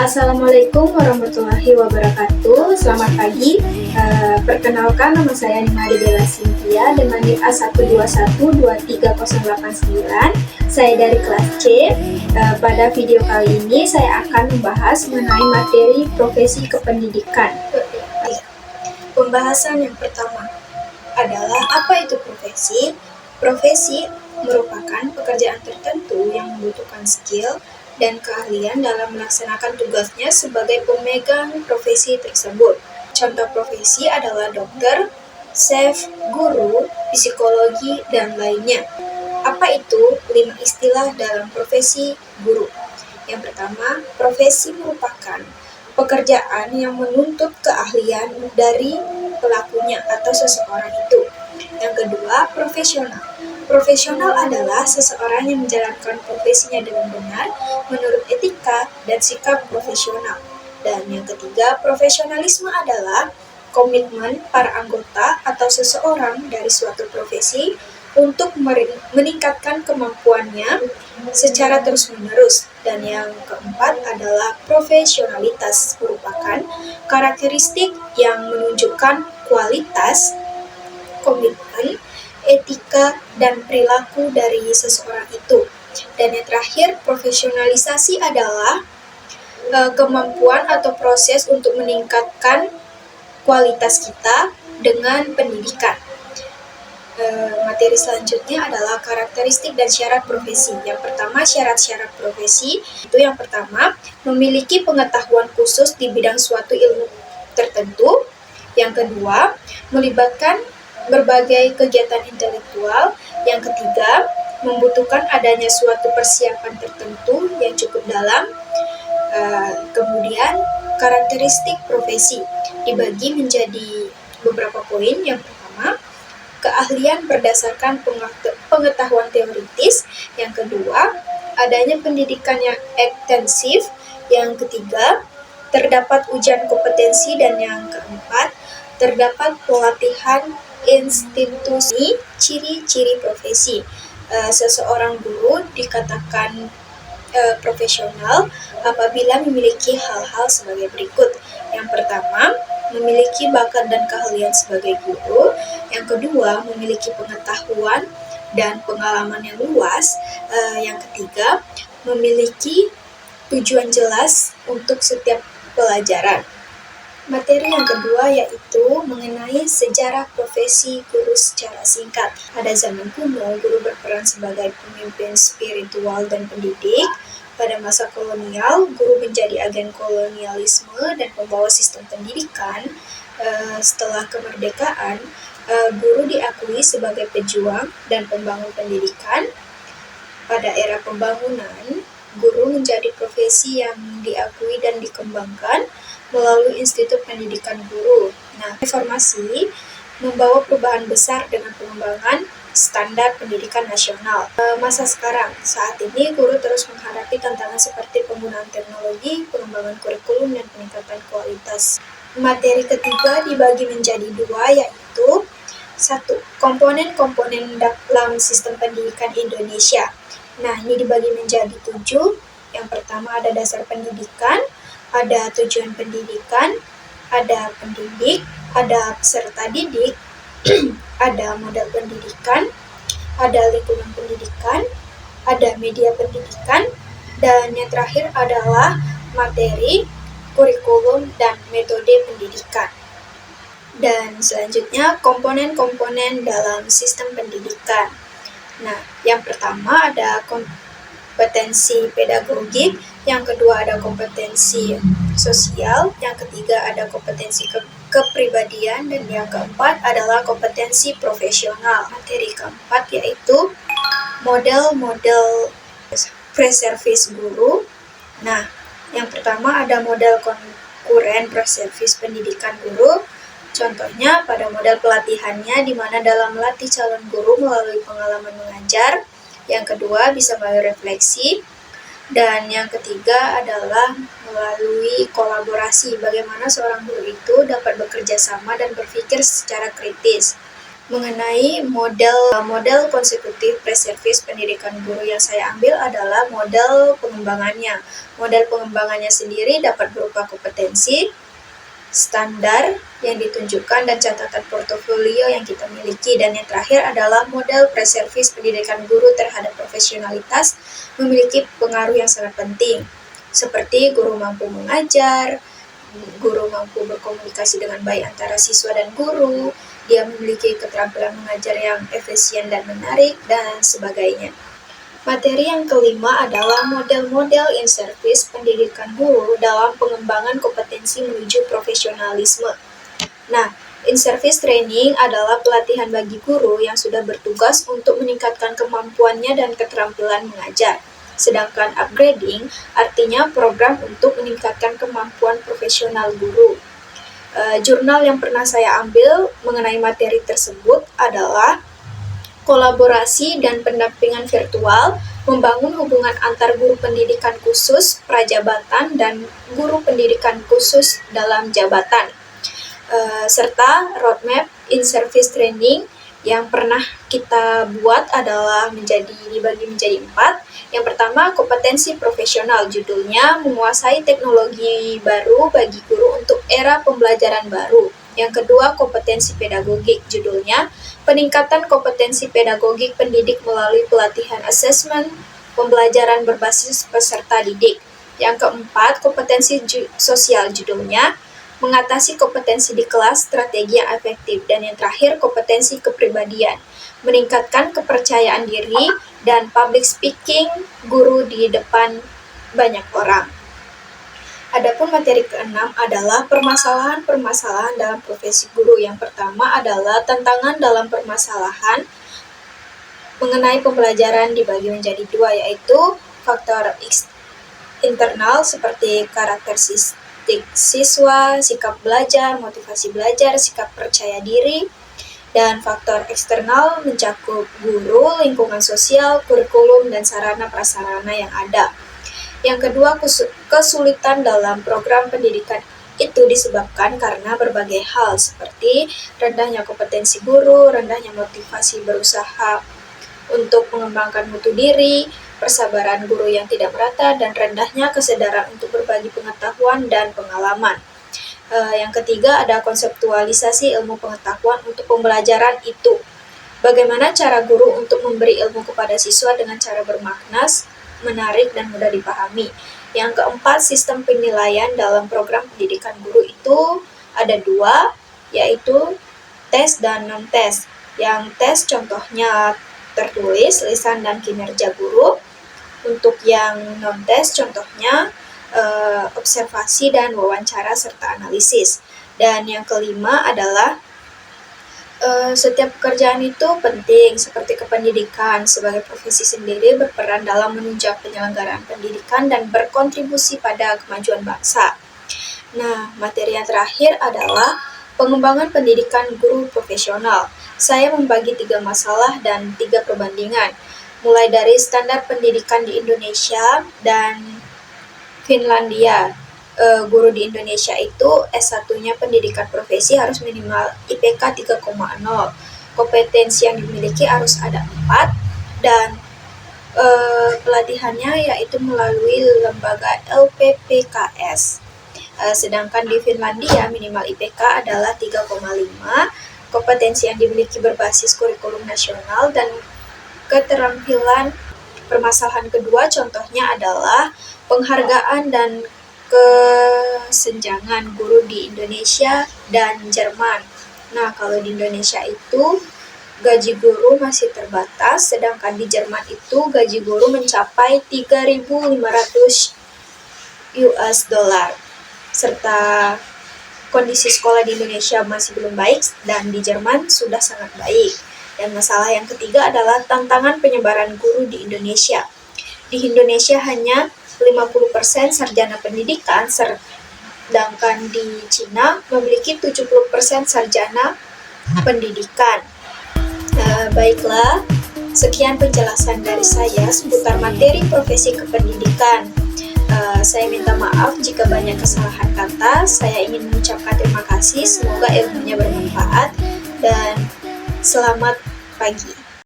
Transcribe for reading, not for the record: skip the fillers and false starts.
Assalamualaikum warahmatullahi wabarakatuh. Selamat pagi. Perkenalkan, nama saya Nimade Della Cynthia dengan NIM A121230889. Saya dari kelas C. Pada video kali ini saya akan membahas mengenai materi profesi kependidikan. Pembahasan yang pertama adalah apa itu profesi? Profesi merupakan pekerjaan tertentu yang membutuhkan skill dan keahlian dalam melaksanakan tugasnya sebagai pemegang profesi tersebut. Contoh profesi adalah dokter, chef, guru, psikologi, dan lainnya. Apa itu 5 istilah dalam profesi guru? Yang pertama, profesi merupakan pekerjaan yang menuntut keahlian dari pelakunya atau seseorang itu. Yang kedua, profesional. Profesional adalah seseorang yang menjalankan profesinya dengan benar menurut etika dan sikap profesional. Dan yang ketiga, profesionalisme adalah komitmen para anggota atau seseorang dari suatu profesi untuk meningkatkan kemampuannya secara terus-menerus. Dan yang keempat adalah profesionalitas, merupakan karakteristik yang menunjukkan kualitas, komitmen, etika, dan perilaku dari seseorang itu. Dan yang terakhir, profesionalisasi adalah kemampuan atau proses untuk meningkatkan kualitas kita dengan pendidikan. Materi selanjutnya adalah karakteristik dan syarat profesi. Yang pertama, syarat-syarat profesi. Itu yang pertama, memiliki pengetahuan khusus di bidang suatu ilmu tertentu. Yang kedua, melibatkan berbagai kegiatan intelektual. Yang ketiga, membutuhkan adanya suatu persiapan tertentu yang cukup dalam. Kemudian, karakteristik profesi dibagi menjadi beberapa poin. Yang pertama, keahlian berdasarkan pengetahuan teoritis. Yang kedua, adanya pendidikan yang ekstensif. Yang ketiga, terdapat ujian kompetensi. Dan yang keempat, terdapat pelatihan institusi. Ciri-ciri profesi. Seseorang guru dikatakan profesional apabila memiliki hal-hal sebagai berikut. Yang pertama, memiliki bakat dan keahlian sebagai guru. Yang kedua, memiliki pengetahuan dan pengalaman yang luas. Yang ketiga, memiliki tujuan jelas untuk setiap pelajaran. Materi yang kedua yaitu mengenai sejarah profesi guru secara singkat. Pada zaman kuno, guru berperan sebagai pemimpin spiritual dan pendidik. Pada masa kolonial, guru menjadi agen kolonialisme dan pembawa sistem pendidikan. Setelah kemerdekaan, guru diakui sebagai pejuang dan pembangun pendidikan. Pada era pembangunan, guru menjadi profesi yang diakui dan dikembangkan melalui Institut Pendidikan Guru. Nah, reformasi membawa perubahan besar dengan pengembangan standar pendidikan nasional. Masa sekarang, saat ini guru terus menghadapi tantangan seperti penggunaan teknologi, pengembangan kurikulum, dan peningkatan kualitas. Materi ketiga dibagi menjadi dua, yaitu 1. Komponen-komponen dalam sistem pendidikan Indonesia. Nah, ini dibagi menjadi 7. Yang pertama ada dasar pendidikan, ada tujuan pendidikan, ada pendidik, ada peserta didik, ada model pendidikan, ada lingkungan pendidikan, ada media pendidikan, dan yang terakhir adalah materi, kurikulum, dan metode pendidikan. Dan selanjutnya komponen-komponen dalam sistem pendidikan. Nah, yang pertama ada kompetensi pedagogik, yang kedua ada kompetensi sosial, yang ketiga ada kompetensi kepribadian, dan yang keempat adalah kompetensi profesional. Materi keempat yaitu model-model pre-service guru. Nah, yang pertama ada model konkuren pre-service pendidikan guru. Contohnya pada model pelatihannya, di mana dalam melatih calon guru melalui pengalaman mengajar. Yang kedua bisa melalui refleksi. Dan yang ketiga adalah melalui kolaborasi, bagaimana seorang guru itu dapat bekerja sama dan berpikir secara kritis. Mengenai model konsekutif pre-service pendidikan guru yang saya ambil adalah model pengembangannya. Model pengembangannya sendiri dapat berupa kompetensi, standar yang ditunjukkan, dan catatan portofolio yang kita miliki. Dan yang terakhir adalah model pre-service pendidikan guru terhadap profesionalitas memiliki pengaruh yang sangat penting, seperti guru mampu mengajar, guru mampu berkomunikasi dengan baik antara siswa dan guru, dia memiliki keterampilan mengajar yang efisien dan menarik, dan sebagainya. Materi yang kelima adalah model-model in-service pendidikan guru dalam pengembangan kompetensi menuju profesionalisme. Nah, in-service training adalah pelatihan bagi guru yang sudah bertugas untuk meningkatkan kemampuannya dan keterampilan mengajar. Sedangkan upgrading artinya program untuk meningkatkan kemampuan profesional guru. Jurnal yang pernah saya ambil mengenai materi tersebut adalah kolaborasi dan pendampingan virtual, membangun hubungan antar guru pendidikan khusus prajabatan dan guru pendidikan khusus dalam jabatan, serta roadmap in-service training yang pernah kita buat adalah dibagi menjadi 4. Yang pertama, kompetensi profesional, judulnya menguasai teknologi baru bagi guru untuk era pembelajaran baru. Yang kedua, kompetensi pedagogik, judulnya peningkatan kompetensi pedagogik pendidik melalui pelatihan asesmen pembelajaran berbasis peserta didik. Yang keempat, kompetensi sosial, judulnya mengatasi kompetensi di kelas, strategi yang efektif. Dan yang terakhir, kompetensi kepribadian, meningkatkan kepercayaan diri dan public speaking guru di depan banyak orang. Adapun materi keenam adalah permasalahan-permasalahan dalam profesi guru. Yang pertama adalah tantangan dalam permasalahan mengenai pembelajaran dibagi menjadi 2, yaitu faktor internal seperti karakteristik siswa, sikap belajar, motivasi belajar, sikap percaya diri, dan faktor eksternal mencakup guru, lingkungan sosial, kurikulum, dan sarana-prasarana yang ada. Yang kedua, kesulitan dalam program pendidikan itu disebabkan karena berbagai hal seperti rendahnya kompetensi guru, rendahnya motivasi berusaha untuk mengembangkan mutu diri, persabaran guru yang tidak merata, dan rendahnya kesadaran untuk berbagi pengetahuan dan pengalaman. Yang ketiga ada konseptualisasi ilmu pengetahuan untuk pembelajaran itu. Bagaimana cara guru untuk memberi ilmu kepada siswa dengan cara bermakna, menarik, dan mudah dipahami. Yang keempat, sistem penilaian dalam program pendidikan guru itu ada 2, yaitu tes dan non-tes. Yang tes contohnya tertulis, lisan, dan kinerja guru. Untuk yang non-tes contohnya observasi dan wawancara serta analisis. Dan yang kelima adalah setiap pekerjaan itu penting, seperti kependidikan sebagai profesi sendiri berperan dalam menunjang penyelenggaraan pendidikan dan berkontribusi pada kemajuan bangsa. Nah, materi yang terakhir adalah pengembangan pendidikan guru profesional. Saya membagi 3 masalah dan 3 perbandingan, mulai dari standar pendidikan di Indonesia dan Finlandia. Guru di Indonesia itu S1-nya pendidikan profesi harus minimal IPK 3,0. Kompetensi yang dimiliki harus ada 4, dan pelatihannya yaitu melalui lembaga LPPKS. Sedangkan di Finlandia minimal IPK adalah 3,5. Kompetensi yang dimiliki berbasis kurikulum nasional dan keterampilan. Permasalahan kedua contohnya adalah penghargaan dan kesenjangan guru di Indonesia dan Jerman. Nah, kalau di Indonesia itu gaji guru masih terbatas, sedangkan di Jerman itu gaji guru mencapai 3.500 US dollar. Serta kondisi sekolah di Indonesia masih belum baik dan di Jerman sudah sangat baik. Dan masalah yang ketiga adalah tantangan penyebaran guru di Indonesia. Di Indonesia hanya 50% sarjana pendidikan, sedangkan di Cina memiliki 70% sarjana pendidikan. Baiklah, sekian penjelasan dari saya seputar materi profesi kependidikan. Saya minta maaf jika banyak kesalahan kata. Saya ingin mengucapkan terima kasih, semoga ilmunya bermanfaat, dan Selamat pagi.